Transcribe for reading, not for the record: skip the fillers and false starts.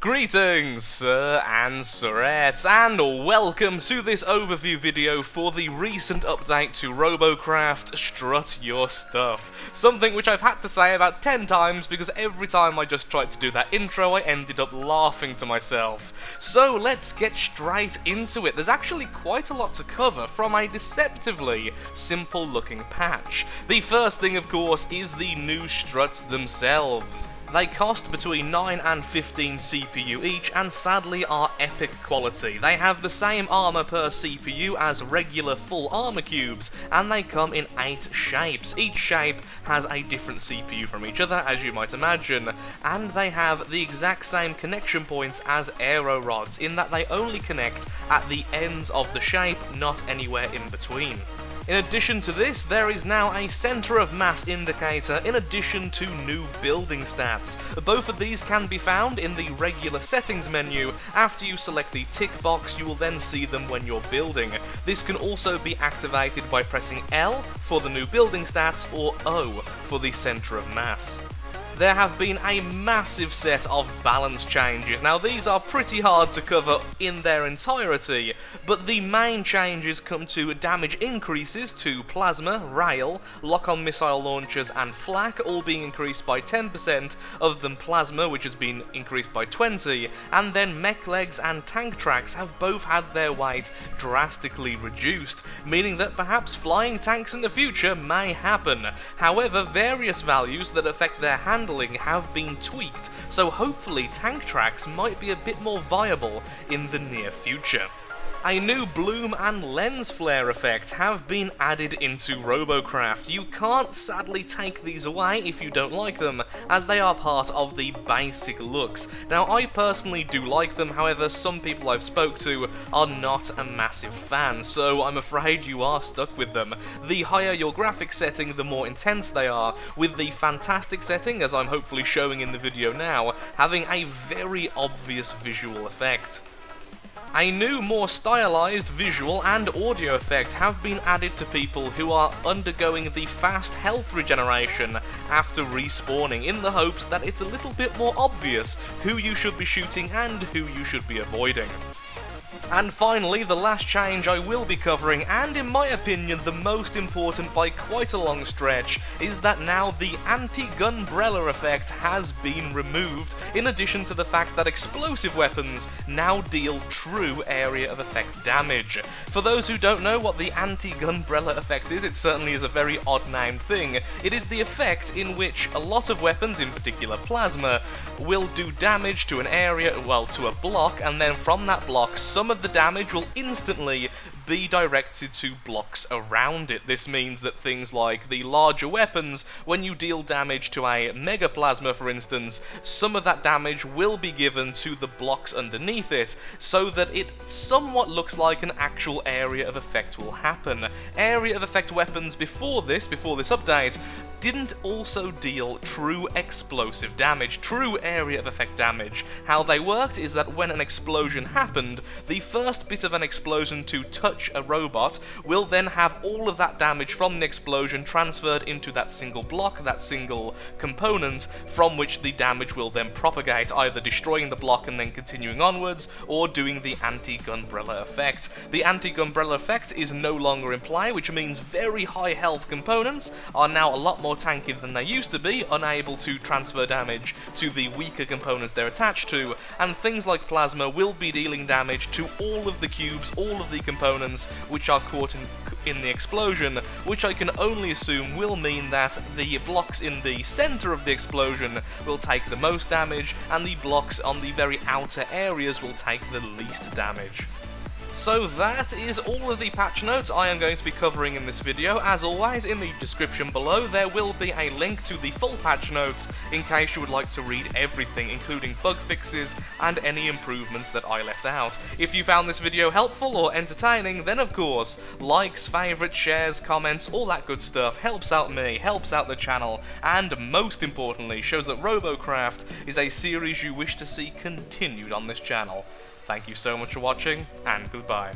Greetings, sir and sirettes, and welcome to this overview video for the recent update to Robocraft, Strut Your Stuff. Something which I've had to say about 10 times because every time I just tried to do that intro I ended up laughing to myself. So let's get straight into it. There's actually quite a lot to cover from a deceptively simple looking patch. The first thing of course is the new struts themselves. They cost between 9 and 15 CPU each, and sadly are epic quality. They have the same armor per CPU as regular full armor cubes, and they come in 8 shapes. Each shape has a different CPU from each other, as you might imagine, and they have the exact same connection points as aero rods, in that they only connect at the ends of the shape, not anywhere in between. In addition to this, there is now a centre of mass indicator in addition to new building stats. Both of these can be found in the regular settings menu. After you select the tick box, you will then see them when you're building. This can also be activated by pressing L for the new building stats or O for the centre of mass. There have been a massive set of balance changes. Now these are pretty hard to cover in their entirety, but the main changes come to damage increases to plasma, rail, lock-on missile launchers and flak, all being increased by 10%, other than plasma which has been increased by 20%, and then mech legs and tank tracks have both had their weight drastically reduced, meaning that perhaps flying tanks in the future may happen. However, various values that affect their handling have been tweaked, so hopefully tank tracks might be a bit more viable in the near future. A new bloom and lens flare effect have been added into Robocraft. You can't sadly take these away if you don't like them, as they are part of the basic looks. Now I personally do like them, however some people I've spoke to are not a massive fan, so I'm afraid you are stuck with them. The higher your graphics setting, the more intense they are, with the fantastic setting, as I'm hopefully showing in the video now, having a very obvious visual effect. A new, more stylized visual and audio effect have been added to people who are undergoing the fast health regeneration after respawning, in the hopes that it's a little bit more obvious who you should be shooting and who you should be avoiding. And finally, the last change I will be covering, and in my opinion the most important by quite a long stretch, is that now the Antigun umbrella effect has been removed, in addition to the fact that explosive weapons now deal true area of effect damage. For those who don't know what the Antigun umbrella effect is, it certainly is a very odd named thing. It is the effect in which a lot of weapons, in particular plasma, will do damage to an area, well, to a block, and then from that block some of the damage will instantly be directed to blocks around it. This means that things like the larger weapons, when you deal damage to a mega plasma for instance, some of that damage will be given to the blocks underneath it, so that it somewhat looks like an actual area of effect will happen. Area of effect weapons before this update, didn't also deal true explosive damage, true area of effect damage. How they worked is that when an explosion happened, the first bit of an explosion to touch a robot will then have all of that damage from the explosion transferred into that single block, that single component, from which the damage will then propagate, either destroying the block and then continuing onwards, or doing the Antigun umbrella effect. The Antigun umbrella effect is no longer in play, which means very high health components are now a lot more tanky than they used to be, unable to transfer damage to the weaker components they're attached to, and things like plasma will be dealing damage to all of the cubes, all of the components which are caught in the explosion, which I can only assume will mean that the blocks in the centre of the explosion will take the most damage, and the blocks on the very outer areas will take the least damage. So that is all of the patch notes I am going to be covering in this video. As always, in the description below there will be a link to the full patch notes in case you would like to read everything, including bug fixes and any improvements that I left out. If you found this video helpful or entertaining, then of course, likes, favourites, shares, comments, all that good stuff helps out me, helps out the channel, and most importantly shows that Robocraft is a series you wish to see continued on this channel. Thank you so much for watching, and goodbye.